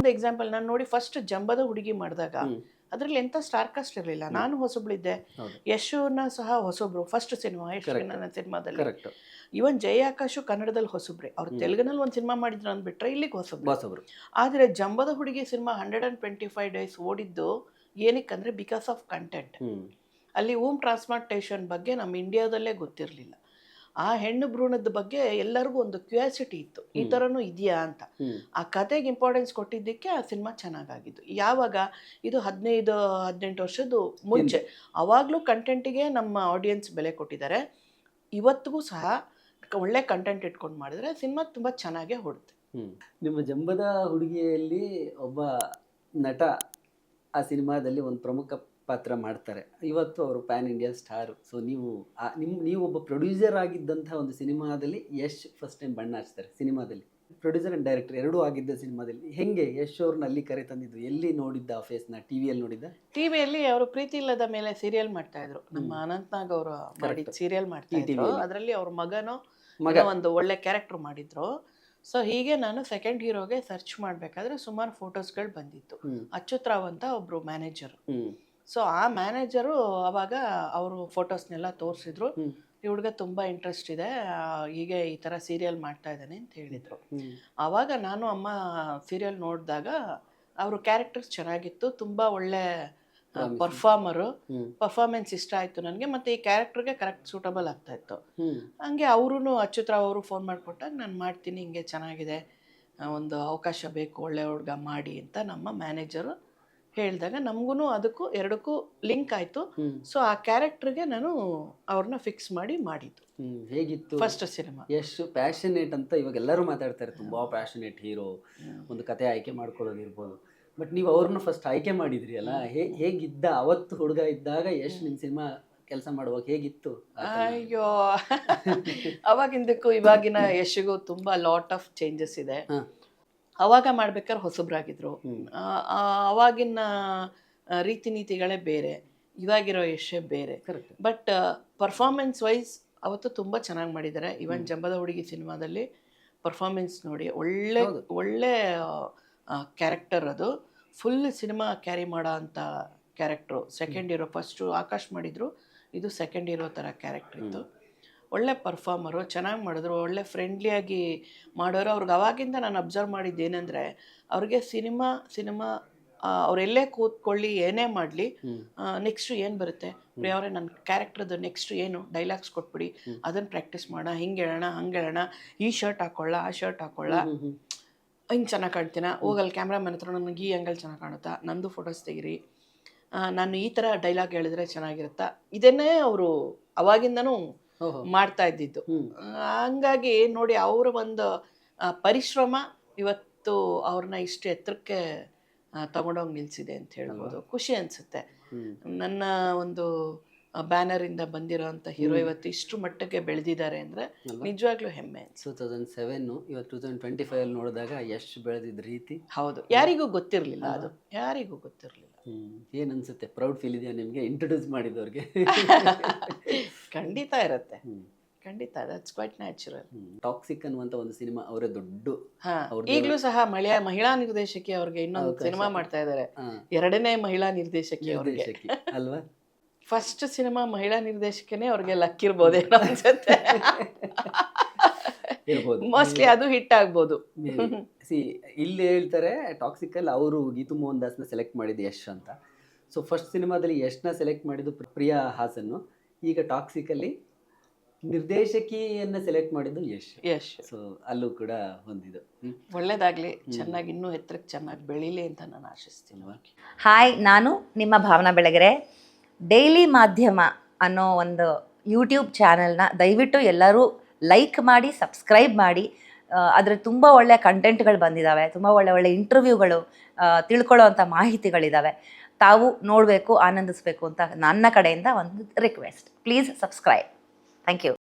ಇನ್ನೊಂದು ಎಕ್ಸಾಂಪಲ್ ನಾನು ನೋಡಿ ಫಸ್ಟ್ ಜಂಬದ ಹುಡುಗಿ ಮಾಡಿದಾಗ ಅದ್ರಲ್ಲಿ ಎಂತ ಸ್ಟಾರ್ ಕಾಸ್ಟ್ ಇರಲಿಲ್ಲ. ನಾನು ಹೊಸಬ್ಳಿದ್ದೆ, ಯಶುನ ಸಹ ಹೊಸಬ್ರು, ಫಸ್ಟ್ ಸಿನಿಮಾ ಯಶ್ ನನ್ನ ಸಿನಿಮಾದಲ್ಲಿ. ಇವನ್ ಜಯ ಆಕಾಶು ಕನ್ನಡದಲ್ಲಿ ಹೊಸಬ್ರೆ, ಅವ್ರು ತೆಲುಗಿನಲ್ಲಿ ಒಂದು ಸಿನಿಮಾ ಮಾಡಿದ್ರು ಅಂದ್ಬಿಟ್ರೆ ಇಲ್ಲಿಗೆ ಹೊಸಬ್ರು. ಆದರೆ ಜಂಬದ ಹುಡುಗಿ ಸಿನಿಮಾ 125 days ಓಡಿದ್ದು ಏನಕ್ಕಂದ್ರೆ ಬಿಕಾಸ್ ಆಫ್ ಕಂಟೆಂಟ್. ಅಲ್ಲಿ ಟ್ರಾನ್ಸ್ಪ್ಲಾಂಟೇಷನ್ ಬಗ್ಗೆ ನಮ್ಮ ಇಂಡಿಯಾದಲ್ಲೇ ಗೊತ್ತಿರಲಿಲ್ಲ. ಆ ಹೆಣ್ಣು ಭ್ರೂಣದ ಬಗ್ಗೆ ಎಲ್ಲರಿಗೂ ಒಂದು ಕ್ಯೂರಿಯಾಸಿಟಿ ಇತ್ತು, ಈ ಥರನೂ ಇದೆಯಾ ಅಂತ. ಆ ಕತೆಗೆ ಇಂಪಾರ್ಟೆನ್ಸ್ ಕೊಟ್ಟಿದ್ದಕ್ಕೆ ಆ ಸಿನಿಮಾ ಚೆನ್ನಾಗಾಗಿದ್ದು. ಯಾವಾಗ ಇದು 15-18 ವರ್ಷದ ಮುಂಚೆ, ಅವಾಗಲೂ ಕಂಟೆಂಟಿಗೆ ನಮ್ಮ ಆಡಿಯನ್ಸ್ ಬೆಲೆ ಕೊಟ್ಟಿದ್ದಾರೆ. ಇವತ್ತಿಗೂ ಸಹ ಒಳ್ಳೆ ಕಂಟೆಂಟ್ ಇಟ್ಕೊಂಡು ಮಾಡಿದ್ರೆ ಸಿನಿಮಾ ತುಂಬ ಚೆನ್ನಾಗೇ ಹೊಡುತ್ತೆ. ನಿಮ್ಮ ಜಂಬದ ಹುಡುಗಿಯಲ್ಲಿ ಒಬ್ಬ ನಟ ಆ ಸಿನಿಮಾದಲ್ಲಿ ಒಂದು ಪ್ರಮುಖ ಪಾತ್ರ ಮಾಡ್ತಾರೆ. ಇವತ್ತು ಅವರು ಪ್ಯಾನ್ ಇಂಡಿಯಾ ಸ್ಟಾರು. ಸೊ ನೀವು ಒಬ್ಬ ಪ್ರೊಡ್ಯೂಸರ್ ಆಗಿದ್ದಂಥ ಒಂದು ಸಿನಿಮಾದಲ್ಲಿ ಯಶ್ ಫಸ್ಟ್ ಟೈಮ್ ಬಣ್ಣ ಹಚ್ತಾರೆ. ಸಿನಿಮಾದಲ್ಲಿ ಪ್ರೊಡ್ಯೂಸರ್ ಆ್ಯಂಡ್ ಡೈರೆಕ್ಟರ್ ಎರಡೂ ಆಗಿದ್ದ ಸಿನಿಮಾದಲ್ಲಿ ಹೆಂಗೆ ಯಶ್ ಅವ್ರನ್ನ ಅಲ್ಲಿ ಕರೆ ತಂದಿದ್ದು? ಎಲ್ಲಿ ನೋಡಿದ್ದ ಆ ಫೇಸ್ನ? ಟಿವಿಯಲ್ಲಿ ನೋಡಿದ್ದ? ಟಿವಿಯಲ್ಲಿ ಅವರು ಪ್ರೀತಿ ಇಲ್ಲದ ಮೇಲೆ ಸೀರಿಯಲ್ ಮಾಡ್ತಾ ಇದ್ರು. ನಮ್ಮ ಅನಂತ್ನಾಗ್ ಅವರು ಮಾಡಿದ ಸೀರಿಯಲ್ ಮಾಡ್ತಾ ಇದ್ರು. ಅದರಲ್ಲಿ ಅವ್ರ ಮಗ ಒಂದು ಒಳ್ಳೆ ಕ್ಯಾರೆಕ್ಟರ್ ಮಾಡಿದ್ರು. ಸೊ ಹೀಗೆ ನಾನು ಸೆಕೆಂಡ್ ಹೀರೋಗೆ ಸರ್ಚ್ ಮಾಡಬೇಕಾದ್ರೆ ಸುಮಾರು ಫೋಟೋಸ್ಗಳು ಬಂದಿತ್ತು. ಅಚ್ಯುತ್ ರಾವ್ ಅಂತ ಒಬ್ರು ಮ್ಯಾನೇಜರು. ಸೊ ಆ ಮ್ಯಾನೇಜರು ಅವಾಗ ಅವರು ಫೋಟೋಸ್ನೆಲ್ಲ ತೋರಿಸಿದ್ರು. ಈ ಹುಡುಗ ತುಂಬ ಇಂಟ್ರೆಸ್ಟ್ ಇದೆ, ಹೀಗೆ ಈ ಥರ ಸೀರಿಯಲ್ ಮಾಡ್ತಾ ಇದ್ದಾನೆ ಅಂತ ಹೇಳಿದರು. ಆವಾಗ ನಾನು ಅಮ್ಮ ಸೀರಿಯಲ್ ನೋಡಿದಾಗ ಅವರು ಕ್ಯಾರೆಕ್ಟರ್ಸ್ ಚೆನ್ನಾಗಿತ್ತು, ತುಂಬ ಒಳ್ಳೆ ಪರ್ಫಾರ್ಮೆನ್ಸ್ ಇಷ್ಟ ಆಯಿತು ನನಗೆ, ಮತ್ತು ಈ ಕ್ಯಾರೆಕ್ಟರ್ಗೆ ಕರೆಕ್ಟ್ ಸೂಟಬಲ್ ಆಗ್ತಾ ಇತ್ತು. ಹಂಗೆ ಅವರು ಅಚ್ಯುತ್ ರಾವ್ ಅವರು ಫೋನ್ ಮಾಡಿಕೊಟ್ಟಾಗ ನಾನು ಮಾಡ್ತೀನಿ, ಹಿಂಗೆ ಚೆನ್ನಾಗಿದೆ, ಒಂದು ಅವಕಾಶ ಬೇಕು, ಒಳ್ಳೆ ಹುಡುಗ ಮಾಡಿ ಅಂತ ನಮ್ಮ ಮ್ಯಾನೇಜರು ಹೇಳಿದಾಗ ನಮಗೂ ಅದಕ್ಕೂ ಎರಡಕ್ಕೂ ಲಿಂಕ್ ಆಯಿತು. ಸೊ ಆ ಕ್ಯಾರೆಕ್ಟರ್ಗೆ ನಾನು ಅವ್ರನ್ನ ಫಿಕ್ಸ್ ಮಾಡಿದ್ದು. ಹೇಗಿತ್ತು ಫಸ್ಟ್ ಸಿನಿಮಾ? ಎಷ್ಟು ಪ್ಯಾಷನೇಟ್ ಅಂತ ಇವಾಗ ಎಲ್ಲರೂ ಮಾತಾಡ್ತಾರೆ, ತುಂಬ ಪ್ಯಾಷನೇಟ್ ಹೀರೋ, ಒಂದು ಕತೆ ಆಯ್ಕೆ ಮಾಡ್ಕೊಳ್ಳೋದಿರ್ಬೋದು. ಬಟ್ ನೀವು ಅವ್ರನ್ನ ಫಸ್ಟ್ ಆಯ್ಕೆ ಮಾಡಿದ್ರಿ ಅಲ್ಲ, ಹೇಗಿದ್ದ ಅವತ್ತು ಹುಡುಗ ಇದ್ದಾಗ ಯಶ್ ನಿಮ್ಮ ಸಿನಿಮಾ ಕೆಲಸ ಮಾಡುವಾಗ ಹೇಗಿತ್ತು? ಅಯ್ಯೋ, ಅವಾಗಿಂದಕ್ಕೂ ಇವಾಗಿನ ಯಶ್ಗೂ ತುಂಬ ಲಾಟ್ ಆಫ್ ಚೇಂಜಸ್ ಇದೆ. ಅವಾಗ ಮಾಡ್ಬೇಕಾದ್ರೆ ಹೊಸಬ್ರಾಗಿದ್ರು, ಅವಾಗಿನ ರೀತಿ ನೀತಿಗಳೇ ಬೇರೆ, ಇವಾಗಿರೋ ಯಶೇ ಬೇರೆ. ಬಟ್ ಪರ್ಫಾರ್ಮೆನ್ಸ್ ವೈಸ್ ಅವತ್ತು ತುಂಬ ಚೆನ್ನಾಗಿ ಮಾಡಿದ್ದಾರೆ. ಇವನ್ ಜಂಬದ ಹುಡುಗಿ ಸಿನಿಮಾದಲ್ಲಿ ಪರ್ಫಾರ್ಮೆನ್ಸ್ ನೋಡಿ, ಒಳ್ಳೆ ಕ್ಯಾರೆಕ್ಟರ್, ಅದು ಫುಲ್ ಸಿನಿಮಾ ಕ್ಯಾರಿ ಮಾಡೋ ಅಂಥ character. Second hero, first Akash ಮಾಡಿದರು, ಇದು ಸೆಕೆಂಡ್ ಹೀರೋ ಥರ ಕ್ಯಾರೆಕ್ಟರ್ ಇತ್ತು. ಒಳ್ಳೆ ಪರ್ಫಾರ್ಮರು, ಚೆನ್ನಾಗಿ ಮಾಡಿದ್ರು, ಒಳ್ಳೆ ಫ್ರೆಂಡ್ಲಿಯಾಗಿ ಮಾಡೋರು. ಅವ್ರಿಗೆ ಅವಾಗಿಂದ ನಾನು ಅಬ್ಸರ್ವ್ ಮಾಡಿದ್ದೇನೆಂದರೆ, ಅವ್ರಿಗೆ ಸಿನಿಮಾ ಅವರೆಲ್ಲೇ ಕೂತ್ಕೊಳ್ಳಿ, ಏನೇ ಮಾಡಲಿ, ನೆಕ್ಸ್ಟು ಏನು ಬರುತ್ತೆ ಪ್ರಿಯವ್ರೆ, ನನ್ನ ಕ್ಯಾರೆಕ್ಟರ್ದು ನೆಕ್ಸ್ಟು ಏನು ಡೈಲಾಗ್ಸ್ ಕೊಟ್ಬಿಡಿ, ಅದನ್ನು ಪ್ರಾಕ್ಟೀಸ್ ಮಾಡೋಣ, ಹಿಂಗೆ ಹೇಳೋಣ, ಹಂಗೆ ಹೇಳೋಣ, ಈ ಶರ್ಟ್ ಹಾಕೊಳ್ಳ, ಆ ಶರ್ಟ್ ಹಾಕೊಳ್ಳ, ಹಿಂಗೆ ಚೆನ್ನಾಗಿ ಕಾಣ್ತೀನ, ಹೋಗಲ್ಲಿ ಕ್ಯಾಮ್ರಾಮನ್ ಹತ್ರ ನನಗೆ ಈ ಆ್ಯಂಗಲ್ ಚೆನ್ನಾಗಿ ಕಾಣುತ್ತಾ, ನಂದು ಫೋಟೋಸ್ ತೆಗಿರಿ, ನಾನು ಈ ಥರ ಡೈಲಾಗ್ ಹೇಳಿದ್ರೆ ಚೆನ್ನಾಗಿರುತ್ತಾ, ಇದನ್ನೇ ಅವರು ಅವಾಗಿಂದನೂ ಮಾಡ್ತಾ ಇದ್ದಿದ್ದು. ಹಂಗಾಗಿ ನೋಡಿ, ಅವರ ಒಂದು ಪರಿಶ್ರಮ ಇವತ್ತು ಅವ್ರನ್ನ ಇಷ್ಟು ಎತ್ತರಕ್ಕೆ ತಗೊಂಡೋಗಿ ನಿಲ್ಸಿದೆ ಅಂತ ಹೇಳ್ಬೋದು. ಖುಷಿ ಅನಿಸುತ್ತೆ. ನನ್ನ ಒಂದು ಬ್ಯಾನರಿಂದ ಬಂದಿರೋ ಅಂಥ ಹೀರೋ ಇವತ್ತು ಇಷ್ಟು ಮಟ್ಟಕ್ಕೆ ಬೆಳೆದಿದ್ದಾರೆ ಅಂದರೆ ನಿಜವಾಗ್ಲೂ ಹೆಮ್ಮೆ. 2007 ಇವತ್ತು 2025 ನೋಡಿದಾಗ ಎಷ್ಟು ಬೆಳೆದಿದ್ದ ರೀತಿ, ಹೌದು, ಯಾರಿಗೂ ಗೊತ್ತಿರಲಿಲ್ಲ, ಅದು ಯಾರಿಗೂ ಗೊತ್ತಿರಲಿಲ್ಲ. ಏನು ಅನ್ಸುತ್ತೆ? ಪ್ರೌಡ್ ಫೀಲ್ ಇದೆಯಾ ನಿಮಗೆ ಇಂಟ್ರೊಡ್ಯೂಸ್ ಮಾಡಿದವ್ರಿಗೆ? ಖಂಡಿತ ಇರುತ್ತೆ, ಖಂಡಿತ, ದಟ್ಸ್ ಕ್ವೈಟ್ ನ್ಯಾಚುರಲ್. ಟಾಕ್ಸಿಕ್ ಅನ್ನುವಂಥ ಒಂದು ಸಿನಿಮಾ ಅವರೇ ದೊಡ್ಡ, ಈಗಲೂ ಸಹ ಮಹಿಳಾ ನಿರ್ದೇಶಕಿ ಅವ್ರಿಗೆ ಇನ್ನೊಂದು ಸಿನಿಮಾ ಮಾಡ್ತಾ ಇದ್ದಾರೆ, ಎರಡನೇ ಮಹಿಳಾ ನಿರ್ದೇಶಕಿ ಅವ್ರಿಗೆ ಅಲ್ವಾ? ಫಸ್ಟ್ ಸಿನಿಮಾ ಮಹಿಳಾ ನಿರ್ದೇಶಕನೇ ಅವ್ರಿಗೆ ಲಕ್ ಇರ್ಬೋದೇನೋ ಅನ್ಸುತ್ತೆ. ಮೋಸ್ಟ್ಲಿ ಅದು ಹಿಟ್ ಆಗ್ಬೋದು. ಇಲ್ಲಿ ಹೇಳ್ತಾರೆ ಟಾಕ್ಸಿಕಲ್ಲಿ ಅವರು ಗೀತು ಮೋಹನ್ ದಾಸ್ನ ಸೆಲೆಕ್ಟ್ ಮಾಡಿದ್ದು ಯಶ್ ಅಂತ. ಸೊ ಫಸ್ಟ್ ಸಿನಿಮಾದಲ್ಲಿ ಯಶ್ನ ಸೆಲೆಕ್ಟ್ ಮಾಡಿದ್ದು ಪ್ರಿಯಾ ಹಾಸನ್ನು, ಈಗ ಟಾಕ್ಸಿಕಲ್ಲಿ ನಿರ್ದೇಶಕಿಯನ್ನ ಸೆಲೆಕ್ಟ್ ಮಾಡಿದ್ದು ಯಶ್. ಸೊ ಅಲ್ಲೂ ಕೂಡ ಹೊಂದಿದ್ದು. ಒಳ್ಳೇದಾಗ್ಲಿ, ಚೆನ್ನಾಗಿ ಇನ್ನೂ ಎತ್ತರಕ್ಕೆ ಚೆನ್ನಾಗಿ ಬೆಳೀಲಿ ಅಂತ ನಾನು ಆಶಿಸ್ತೀನಿ. ಹಾಯ್, ನಾನು ನಿಮ್ಮ ಭಾವನಾ ಬೆಳಗೆರೆ. ಡೈಲಿ ಮಾಧ್ಯಮ ಅನ್ನೋ ಒಂದು ಯೂಟ್ಯೂಬ್ ಚಾನಲ್ನ ದಯವಿಟ್ಟು ಎಲ್ಲರೂ ಲೈಕ್ ಮಾಡಿ, ಸಬ್ಸ್ಕ್ರೈಬ್ ಮಾಡಿ. ಅದರ ತುಂಬ ಒಳ್ಳೆಯ ಕಂಟೆಂಟ್ಗಳು ಬಂದಿದ್ದಾವೆ, ತುಂಬ ಒಳ್ಳೆ ಇಂಟರ್ವ್ಯೂಗಳು, ತಿಳ್ಕೊಳ್ಳೋ ಅಂಥ ಮಾಹಿತಿಗಳಿದ್ದಾವೆ. ತಾವು ನೋಡಬೇಕು, ಆನಂದಿಸಬೇಕು ಅಂತ ನನ್ನ ಕಡೆಯಿಂದ ಒಂದು request. Please subscribe. Thank you.